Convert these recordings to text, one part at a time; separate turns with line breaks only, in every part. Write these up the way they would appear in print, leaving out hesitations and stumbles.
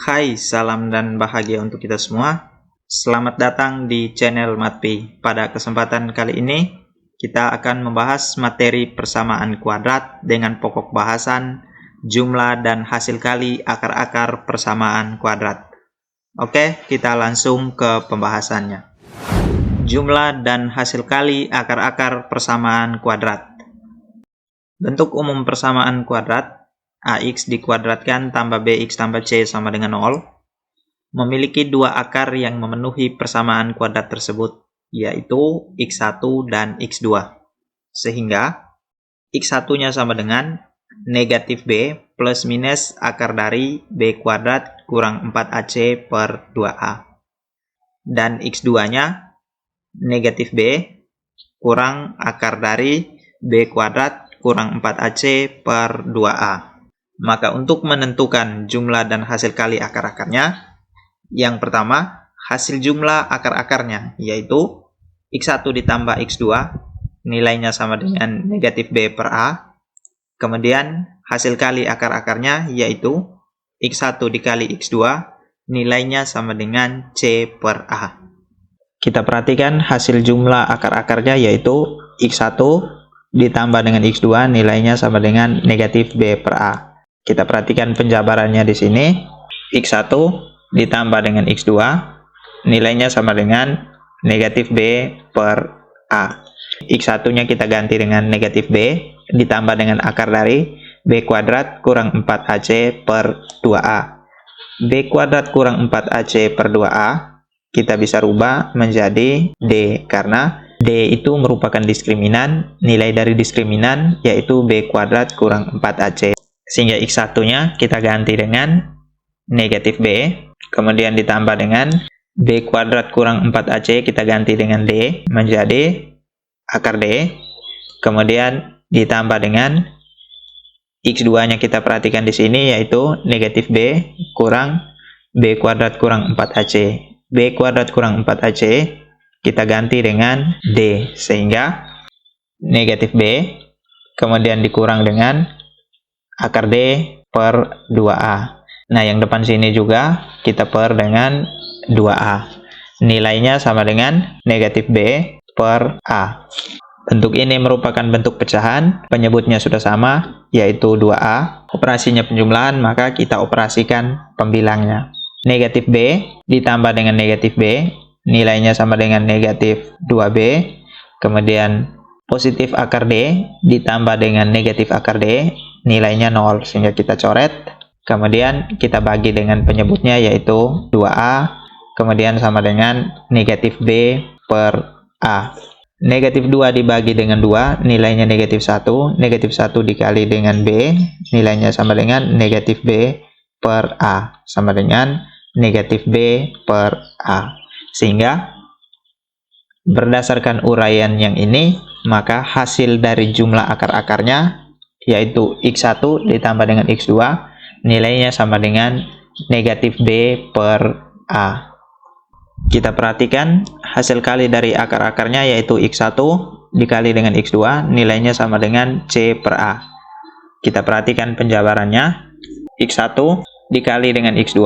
Hai, salam dan bahagia untuk kita semua. Selamat datang di channel Matpi. Pada kesempatan kali ini, kita akan membahas materi persamaan kuadrat dengan pokok bahasan, jumlah dan hasil kali akar-akar persamaan kuadrat. Oke, kita langsung ke pembahasannya. Jumlah dan hasil kali akar-akar persamaan kuadrat. Bentuk umum persamaan kuadrat AX dikuadratkan tambah BX tambah C sama dengan 0 memiliki dua akar yang memenuhi persamaan kuadrat tersebut, yaitu X1 dan X2. Sehingga X1-nya sama dengan negatif B plus minus akar dari B kuadrat kurang 4AC per 2A. Dan X2-nya negatif B kurang akar dari B kuadrat kurang 4AC per 2A. Maka untuk menentukan jumlah dan hasil kali akar-akarnya, yang pertama, hasil jumlah akar-akarnya, yaitu X1 ditambah X2, nilainya sama dengan negatif B per A. Kemudian, hasil kali akar-akarnya, yaitu X1 dikali X2, nilainya sama dengan C per A. Kita perhatikan hasil jumlah akar-akarnya, yaitu X1 ditambah dengan X2, nilainya sama dengan negatif B per A. Kita perhatikan penjabarannya di sini. X1 ditambah dengan X2, nilainya sama dengan negatif B per A. X1-nya kita ganti dengan negatif B, ditambah dengan akar dari B kuadrat kurang 4AC per 2A. B kuadrat kurang 4AC per 2A, kita bisa rubah menjadi D, karena D itu merupakan diskriminan. Nilai dari diskriminan yaitu B kuadrat kurang 4AC. Sehingga X1-nya kita ganti dengan negatif B, kemudian ditambah dengan B kuadrat kurang 4AC, kita ganti dengan D menjadi akar D, kemudian ditambah dengan X2-nya kita perhatikan di sini, yaitu negatif B kurang B kuadrat kurang 4AC. B kuadrat kurang 4AC kita ganti dengan D, sehingga negatif B kemudian dikurang dengan akar D per 2A. Nah, yang depan sini juga kita per dengan 2A. Nilainya sama dengan negatif B per A. Bentuk ini merupakan bentuk pecahan, penyebutnya sudah sama, yaitu 2A. Operasinya penjumlahan, maka kita operasikan pembilangnya. Negatif B ditambah dengan negatif B, nilainya sama dengan negatif 2B. Kemudian positif akar D ditambah dengan negatif akar D, nilainya 0, sehingga kita coret. Kemudian kita bagi dengan penyebutnya, yaitu 2A, kemudian sama dengan negatif B per A. Negatif 2 dibagi dengan 2, nilainya negatif 1. Negatif 1 dikali dengan B, nilainya sama dengan negatif B per A, sama dengan negatif B per A. Sehingga berdasarkan uraian yang ini, maka hasil dari jumlah akar-akarnya, yaitu X1 ditambah dengan X2, nilainya sama dengan negatif B per A. Kita perhatikan hasil kali dari akar-akarnya, yaitu X1 dikali dengan X2, nilainya sama dengan C per A. Kita perhatikan penjabarannya. X1 dikali dengan X2,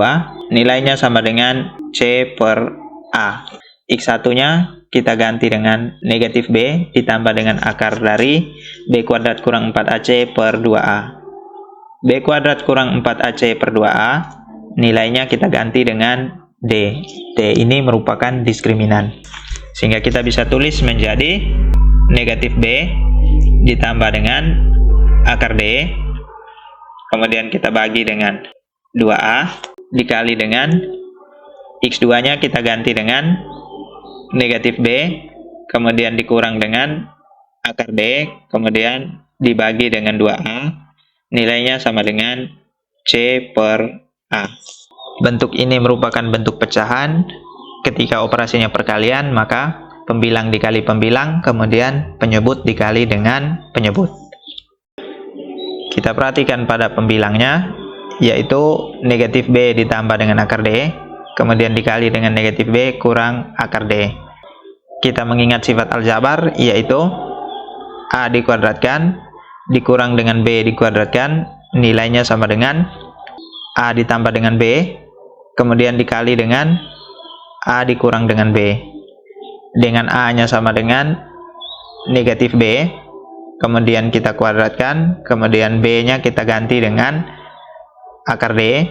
nilainya sama dengan C per A. X1-nya kita ganti dengan negatif B ditambah dengan akar dari B kuadrat kurang 4AC per 2A. B kuadrat kurang 4AC per 2A, nilainya kita ganti dengan D. D ini merupakan diskriminan. Sehingga kita bisa tulis menjadi negatif B ditambah dengan akar D, kemudian kita bagi dengan 2A, dikali dengan X2-nya kita ganti dengan negatif B, kemudian dikurang dengan akar D, kemudian dibagi dengan 2A, nilainya sama dengan C per A. Bentuk ini merupakan bentuk pecahan. Ketika operasinya perkalian, maka pembilang dikali pembilang, kemudian penyebut dikali dengan penyebut. Kita perhatikan pada pembilangnya, yaitu negatif B ditambah dengan akar D, kemudian dikali dengan negatif B kurang akar D. Kita mengingat sifat aljabar, yaitu A dikuadratkan dikurang dengan B dikuadratkan, nilainya sama dengan A ditambah dengan B kemudian dikali dengan A dikurang dengan B. Dengan A-nya sama dengan negatif B, kemudian kita kuadratkan, kemudian B-nya kita ganti dengan akar D,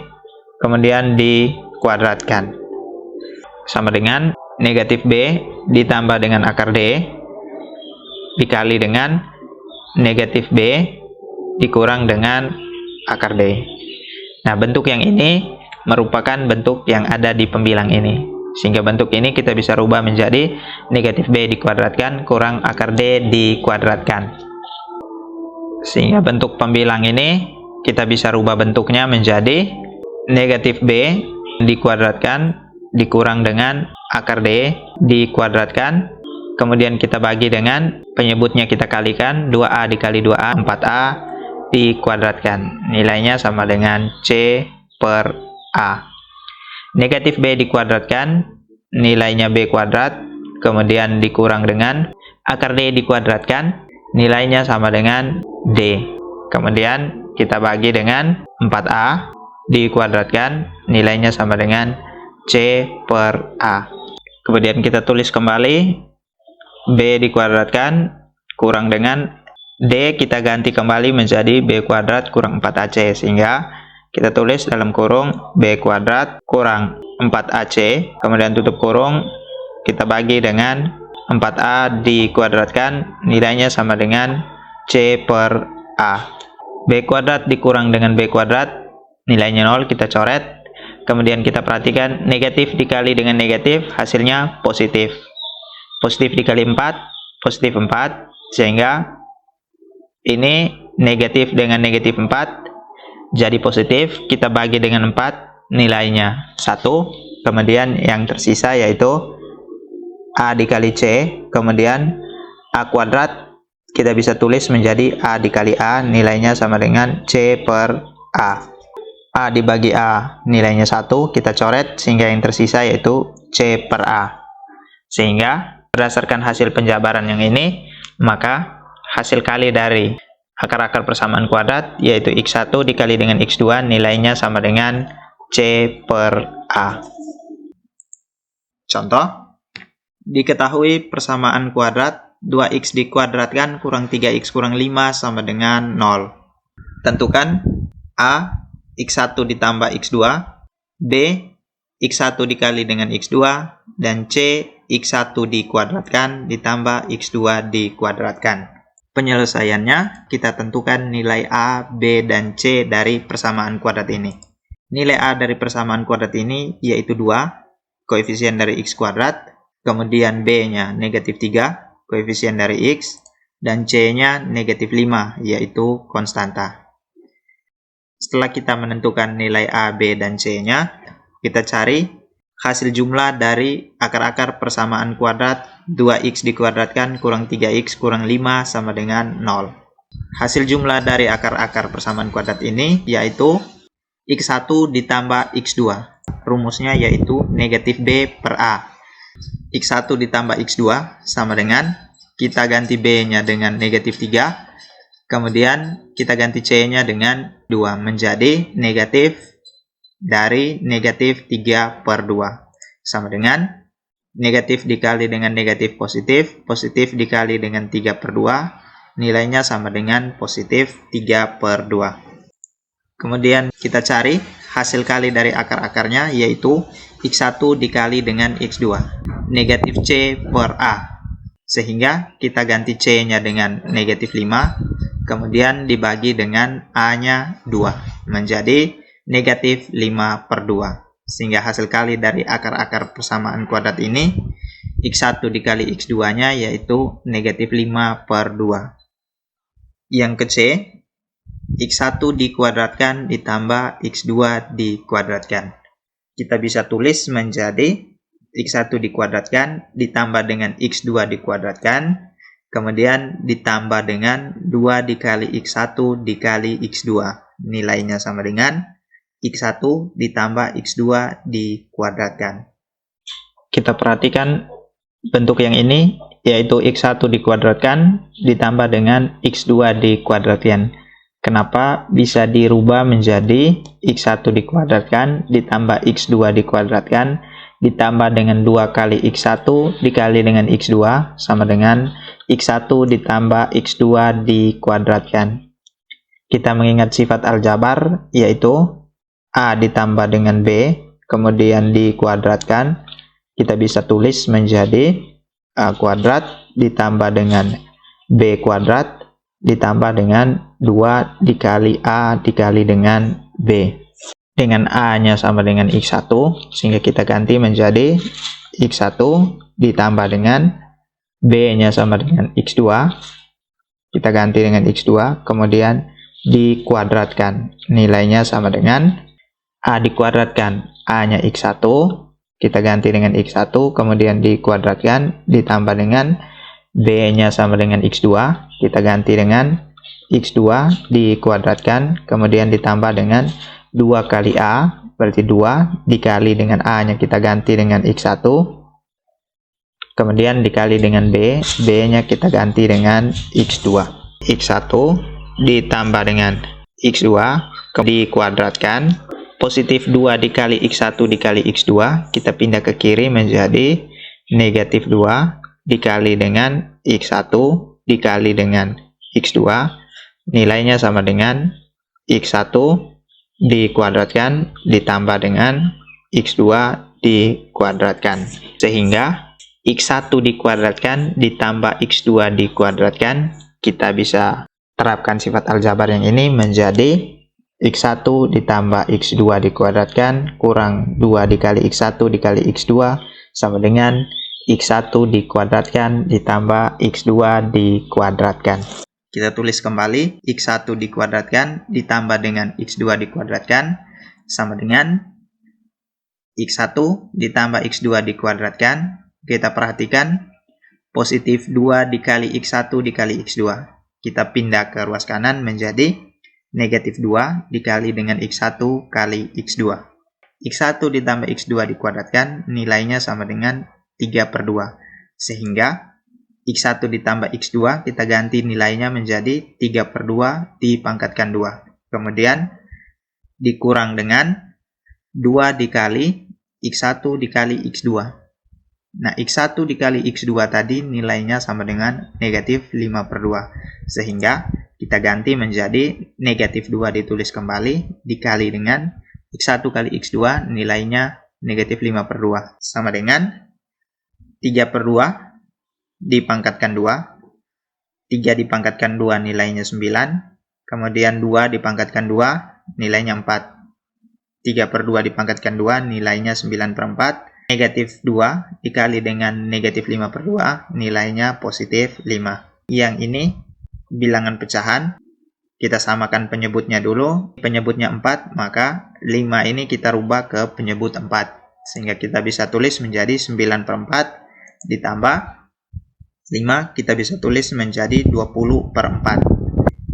kemudian dikuadratkan. Sama dengan negatif B ditambah dengan akar D, dikali dengan negatif B dikurang dengan akar D. Nah, bentuk yang ini merupakan bentuk yang ada di pembilang ini. Sehingga bentuk ini kita bisa rubah menjadi negatif B dikuadratkan kurang akar D dikuadratkan. Sehingga bentuk pembilang ini kita bisa rubah bentuknya menjadi negatif B dikuadratkan dikurang dengan akar D dikuadratkan. Kemudian kita bagi dengan penyebutnya kita kalikan, 2A dikali 2A, 4A dikuadratkan. Nilainya sama dengan C per A. Negatif B dikuadratkan, nilainya B kuadrat, kemudian dikurang dengan akar D dikuadratkan, nilainya sama dengan D. Kemudian kita bagi dengan 4A dikuadratkan, nilainya sama dengan C per A. Kemudian kita tulis kembali, B dikuadratkan kurang dengan D kita ganti kembali menjadi B kuadrat kurang 4AC, sehingga kita tulis dalam kurung B kuadrat kurang 4AC, kemudian tutup kurung, kita bagi dengan 4A dikuadratkan, nilainya sama dengan C per A. B kuadrat dikurang dengan B kuadrat, nilainya 0, kita coret. Kemudian kita perhatikan negatif dikali dengan negatif, hasilnya positif. Positif dikali 4, positif 4, sehingga ini negatif dengan negatif 4 jadi positif, kita bagi dengan 4, nilainya 1, kemudian yang tersisa yaitu A dikali C, kemudian A kuadrat kita bisa tulis menjadi A dikali A, nilainya sama dengan C per A. A dibagi A, nilainya 1, kita coret, sehingga yang tersisa yaitu C per A. Sehingga berdasarkan hasil penjabaran yang ini, maka hasil kali dari akar-akar persamaan kuadrat yaitu X1 dikali dengan X2, nilainya sama dengan C per A. Contoh, diketahui persamaan kuadrat 2X dikuadratkan kurang 3X kurang 5 sama dengan 0. Tentukan A, X1 ditambah X2, B, X1 dikali dengan X2, dan C, X1 dikuadratkan ditambah X2 dikuadratkan. Penyelesaiannya, kita tentukan nilai A, B, dan C dari persamaan kuadrat ini. Nilai A dari persamaan kuadrat ini yaitu 2, koefisien dari X kuadrat, kemudian B-nya negatif 3, koefisien dari X, dan C-nya negatif 5, yaitu konstanta. Setelah kita menentukan nilai A, B, dan C-nya, kita cari hasil jumlah dari akar-akar persamaan kuadrat 2X dikuadratkan kurang 3X kurang 5 sama dengan 0. Hasil jumlah dari akar-akar persamaan kuadrat ini yaitu X1 ditambah X2. Rumusnya yaitu negatif B per A. X1 ditambah X2 sama dengan, kita ganti B-nya dengan negatif 3, kemudian kita ganti C-nya dengan 2, menjadi negatif dari negatif 3 per 2. Sama dengan negatif dikali dengan negatif positif, positif dikali dengan 3 per 2, nilainya sama dengan positif 3 per 2. Kemudian kita cari hasil kali dari akar-akarnya yaitu X1 dikali dengan X2, negatif C per A. Sehingga kita ganti C-nya dengan negatif 5, kemudian dibagi dengan A-nya 2, menjadi negatif 5 per 2. Sehingga hasil kali dari akar-akar persamaan kuadrat ini, X1 dikali X2-nya yaitu negatif 5 per 2. Yang ke C, X1 dikuadratkan ditambah X2 dikuadratkan. Kita bisa tulis menjadi X1 dikuadratkan ditambah dengan X2 dikuadratkan, kemudian ditambah dengan 2 dikali X1 dikali X2. Nilainya sama dengan X1 ditambah X2 dikuadratkan. Kita perhatikan bentuk yang ini, yaitu X1 dikuadratkan ditambah dengan X2 dikuadratkan. Kenapa bisa dirubah menjadi X1 dikuadratkan ditambah X2 dikuadratkan ditambah dengan 2 kali X1 dikali dengan X2 sama dengan X1 ditambah X2 dikuadratkan. Kita mengingat sifat aljabar, yaitu A ditambah dengan B, kemudian dikuadratkan. Kita bisa tulis menjadi A kuadrat ditambah dengan B kuadrat ditambah dengan 2 dikali A dikali dengan B. Dengan A-nya sama dengan X1, sehingga kita ganti menjadi X1 ditambah dengan B-nya sama dengan X2. Kita ganti dengan X2, kemudian dikuadratkan. Nilainya sama dengan A dikuadratkan. A-nya X1, kita ganti dengan X1, kemudian dikuadratkan, ditambah dengan B-nya sama dengan X2, kita ganti dengan X2 dikuadratkan, kemudian ditambah dengan 2 kali A, berarti 2, dikali dengan A-nya kita ganti dengan X1, kemudian dikali dengan B, B-nya kita ganti dengan X2. X1 ditambah dengan X2, dikuadratkan, positif 2 dikali X1 dikali X2, kita pindah ke kiri menjadi negatif 2, dikali dengan X1 dikali dengan X2, nilainya sama dengan X1 dikuadratkan ditambah dengan X2 dikuadratkan, sehingga X1 dikuadratkan ditambah X2 dikuadratkan, kita bisa terapkan sifat aljabar yang ini menjadi X1 ditambah X2 dikuadratkan kurang 2 dikali X1 dikali X2 sama dengan X1 dikuadratkan ditambah X2 dikuadratkan. Kita tulis kembali, X1 dikuadratkan ditambah dengan X2 dikuadratkan sama dengan X1 ditambah X2 dikuadratkan. Kita perhatikan, positif 2 dikali X1 dikali X2. Kita pindah ke ruas kanan menjadi negatif 2 dikali dengan X1 kali X2. X1 ditambah X2 dikuadratkan, nilainya sama dengan 3/2, sehingga X1 ditambah X2 kita ganti nilainya menjadi 3/2 dipangkatkan 2, kemudian dikurang dengan 2 dikali X1 dikali X2. Nah, X1 dikali X2 tadi nilainya sama dengan negatif 5/2, sehingga kita ganti menjadi negatif 2 ditulis kembali dikali dengan X1 kali X2 nilainya negatif 5/2 sama dengan 3/2 dipangkatkan 2, 3 dipangkatkan 2 nilainya 9, kemudian 2 dipangkatkan 2 nilainya 4, 3/2 dipangkatkan 2 nilainya 9/4, negatif 2 dikali dengan negatif 5/2 nilainya positif 5. Yang ini bilangan pecahan, kita samakan penyebutnya dulu, penyebutnya 4, maka 5 ini kita rubah ke penyebut 4, sehingga kita bisa tulis menjadi 9/4 ditambah 5, kita bisa tulis menjadi 20/4.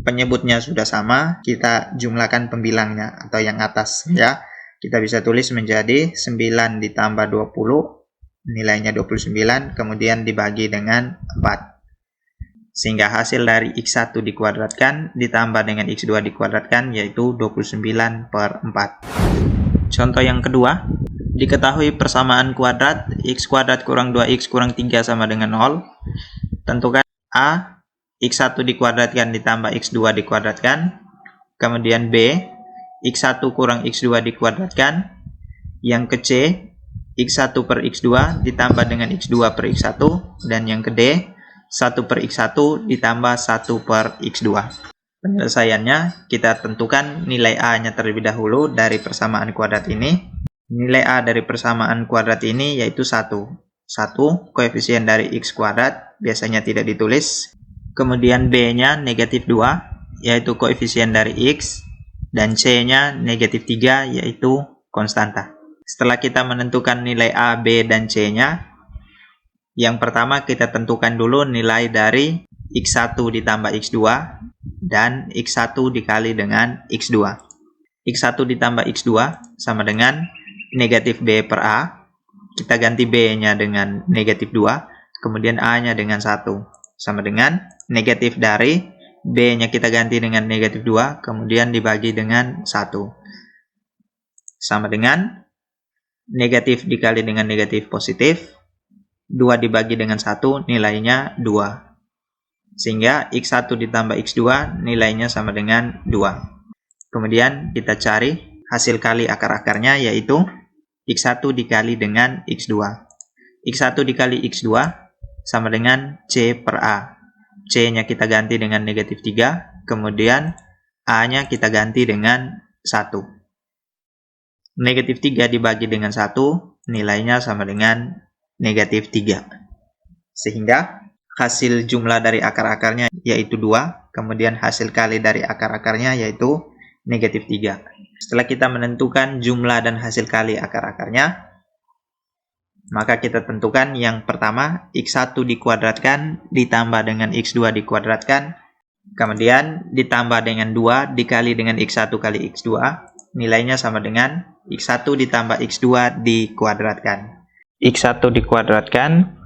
Penyebutnya sudah sama, kita jumlahkan pembilangnya atau yang atas ya. Kita bisa tulis menjadi 9 ditambah 20, nilainya 29, kemudian dibagi dengan 4. Sehingga hasil dari X1 dikuadratkan ditambah dengan X2 dikuadratkan yaitu 29/4. Contoh yang kedua, diketahui persamaan kuadrat X kuadrat kurang 2X kurang 3 sama dengan 0. Tentukan A, X1 dikuadratkan ditambah X2 dikuadratkan. Kemudian B, X1 kurang X2 dikuadratkan. Yang ke C, X1 per X2 ditambah dengan X2 per X1. Dan yang ke D, 1/X1 ditambah 1/X2. Penyelesaiannya, kita tentukan nilai A-nya terlebih dahulu dari persamaan kuadrat ini. Nilai A dari persamaan kuadrat ini yaitu 1. 1, koefisien dari X kuadrat, biasanya tidak ditulis. Kemudian B-nya negatif 2, yaitu koefisien dari X. Dan C-nya negatif 3, yaitu konstanta. Setelah kita menentukan nilai A, B, dan C-nya, yang pertama kita tentukan dulu nilai dari X1 ditambah X2 dan X1 dikali dengan X2. X1 ditambah X2 sama dengan negatif B per A. Kita ganti B-nya dengan negatif 2, kemudian A-nya dengan 1. Sama dengan negatif dari B-nya kita ganti dengan negatif 2, kemudian dibagi dengan 1. Sama dengan negatif dikali dengan negatif positif, 2 dibagi dengan 1, nilainya 2. Sehingga X1 ditambah X2 nilainya sama dengan 2. Kemudian kita cari hasil kali akar-akarnya, yaitu X1 dikali dengan X2. X1 dikali X2 sama dengan C per A. C-nya kita ganti dengan negatif 3, kemudian A-nya kita ganti dengan 1. Negatif 3 dibagi dengan 1, nilainya sama dengan negatif 3. Sehingga hasil jumlah dari akar-akarnya yaitu 2, kemudian hasil kali dari akar-akarnya yaitu negatif 3. Setelah kita menentukan jumlah dan hasil kali akar-akarnya, maka kita tentukan yang pertama X1 dikuadratkan ditambah dengan X2 dikuadratkan, kemudian ditambah dengan 2 dikali dengan X1 kali X2, nilainya sama dengan X1 ditambah X2 dikuadratkan. X1 dikuadratkan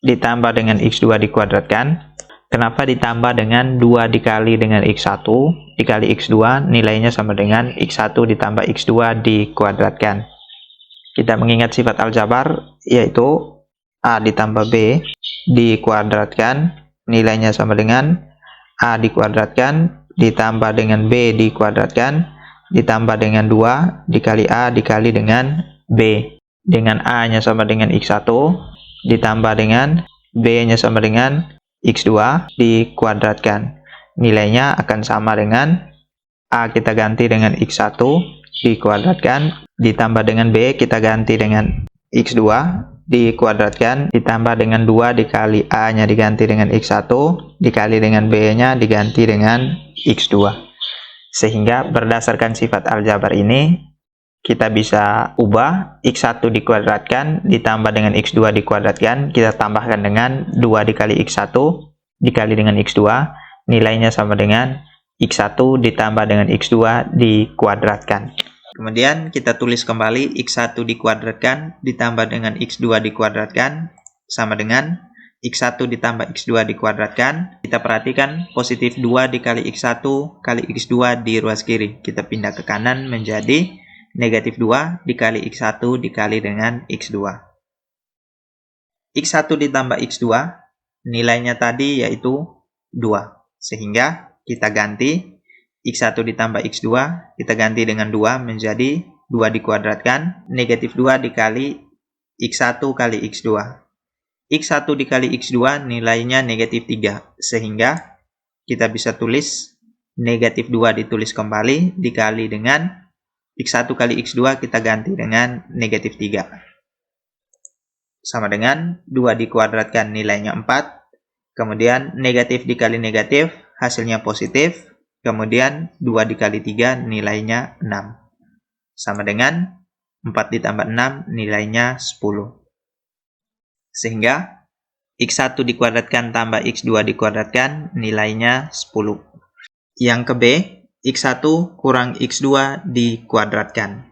ditambah dengan X2 dikuadratkan. Kenapa ditambah dengan 2 dikali dengan X1 dikali X2, nilainya sama dengan X1 ditambah X2 dikuadratkan. Kita mengingat sifat aljabar, yaitu A ditambah B dikuadratkan, nilainya sama dengan A dikuadratkan ditambah dengan B dikuadratkan, ditambah dengan 2 dikali A dikali dengan B. Dengan A-nya sama dengan X1, ditambah dengan B-nya sama dengan X2 dikuadratkan. Nilainya akan sama dengan A kita ganti dengan X1 dikuadratkan, ditambah dengan B kita ganti dengan X2 dikuadratkan, ditambah dengan 2 dikali A-nya diganti dengan X1 dikali dengan B-nya diganti dengan X2. Sehingga berdasarkan sifat aljabar ini, kita bisa ubah X1 dikuadratkan ditambah dengan X2 dikuadratkan, kita tambahkan dengan 2 dikali X1 dikali dengan X2, nilainya sama dengan X1 ditambah dengan X2 dikuadratkan. Kemudian kita tulis kembali X1 dikuadratkan ditambah dengan X2 dikuadratkan sama dengan X1 ditambah X2 dikuadratkan. Kita perhatikan positif 2 dikali X1 kali X2 di ruas kiri. Kita pindah ke kanan menjadi negatif 2 dikali X1 dikali dengan X2. X1 ditambah X2 nilainya tadi yaitu 2. Sehingga kita ganti X1 ditambah X2, kita ganti dengan 2 menjadi 2 dikuadratkan, negatif 2 dikali X1 kali X2. X1 dikali X2 nilainya negatif 3. Sehingga kita bisa tulis negatif 2 ditulis kembali dikali dengan X1 kali X2 kita ganti dengan negatif 3. Sama dengan 2 dikuadratkan nilainya 4. Kemudian negatif dikali negatif hasilnya positif. Kemudian 2 dikali 3 nilainya 6. Sama dengan 4 ditambah 6 nilainya 10. Sehingga X1 dikuadratkan tambah X2 dikuadratkan nilainya 10. Yang ke B, X1 kurang X2 dikuadratkan.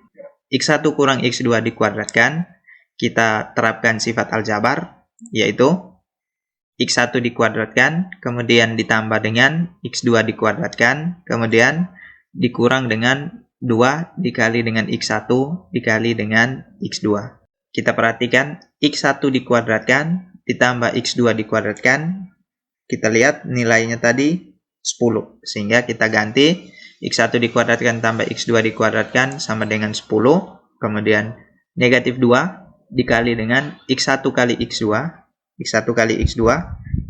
X1 kurang X2 dikuadratkan, kita terapkan sifat aljabar, yaitu X1 dikuadratkan, kemudian ditambah dengan X2 dikuadratkan, kemudian dikurang dengan 2 dikali dengan X1 dikali dengan X2. Kita perhatikan X1 dikuadratkan ditambah X2 dikuadratkan, kita lihat nilainya tadi 10, sehingga kita ganti X1 dikuadratkan tambah X2 dikuadratkan sama dengan 10, kemudian negatif 2 dikali dengan X1 kali X2, X1 kali X2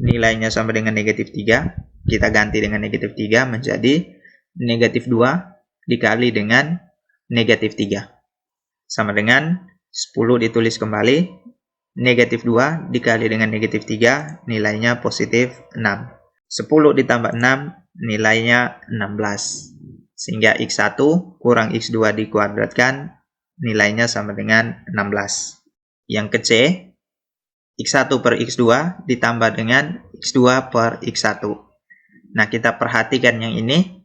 nilainya sama dengan negatif 3, kita ganti dengan negatif 3 menjadi negatif 2 dikali dengan negatif 3, sama dengan 10 ditulis kembali, negatif 2 dikali dengan negatif 3 nilainya positif 6, 10 ditambah 6 nilainya 16. Sehingga X1 kurang X2 dikuadratkan nilainya sama dengan 16. Yang ke C, X1 per X2 ditambah dengan X2 per X1. Nah, kita perhatikan yang ini,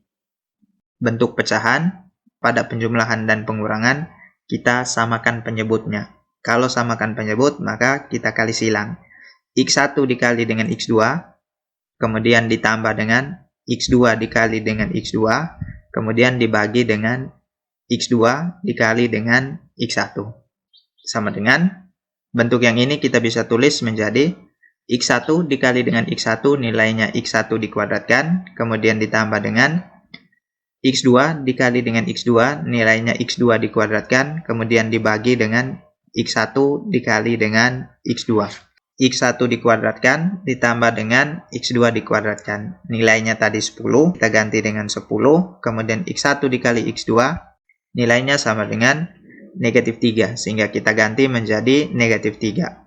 bentuk pecahan, pada penjumlahan dan pengurangan, kita samakan penyebutnya. Kalau samakan penyebut, maka kita kali silang. X1 dikali dengan X2, kemudian ditambah dengan X2 dikali dengan X2, kemudian dibagi dengan X2 dikali dengan X1. Sama dengan bentuk yang ini kita bisa tulis menjadi X1 dikali dengan X1 nilainya X1 dikuadratkan, kemudian ditambah dengan X2 dikali dengan X2 nilainya X2 dikuadratkan, kemudian dibagi dengan X1 dikali dengan X2. X1 dikuadratkan ditambah dengan X2 dikuadratkan. Nilainya tadi 10, kita ganti dengan 10. Kemudian X1 dikali X2, nilainya sama dengan negatif 3. Sehingga kita ganti menjadi negatif 3.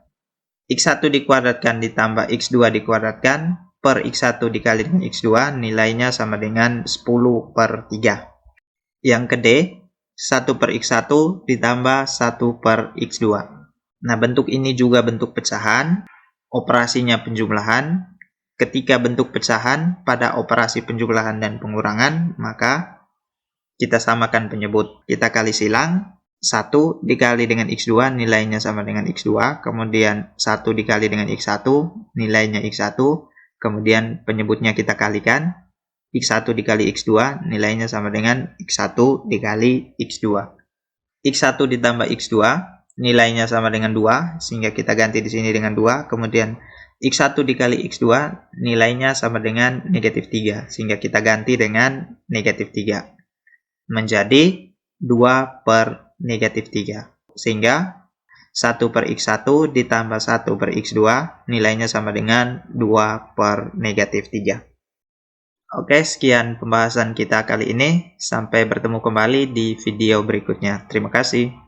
X1 dikuadratkan ditambah X2 dikuadratkan per X1 dikali dengan X2, nilainya sama dengan 10 per 3. Yang ke D, 1 per X1 ditambah 1 per X2. Nah, bentuk ini juga bentuk pecahan, operasinya penjumlahan. Ketika bentuk pecahan pada operasi penjumlahan dan pengurangan, maka kita samakan penyebut. Kita kali silang, 1 dikali dengan X2 nilainya sama dengan X2, kemudian 1 dikali dengan X1 nilainya X1, kemudian penyebutnya kita kalikan, X1 dikali X2 nilainya sama dengan X1 dikali X2. X1 ditambah X2 nilainya sama dengan 2, sehingga kita ganti di sini dengan 2. Kemudian X1 dikali X2 nilainya sama dengan negatif 3, sehingga kita ganti dengan negatif 3. Menjadi 2 per negatif 3. Sehingga 1 per X1 ditambah 1 per X2 nilainya sama dengan 2 per negatif 3. Oke, sekian pembahasan kita kali ini. Sampai bertemu kembali di video berikutnya. Terima kasih.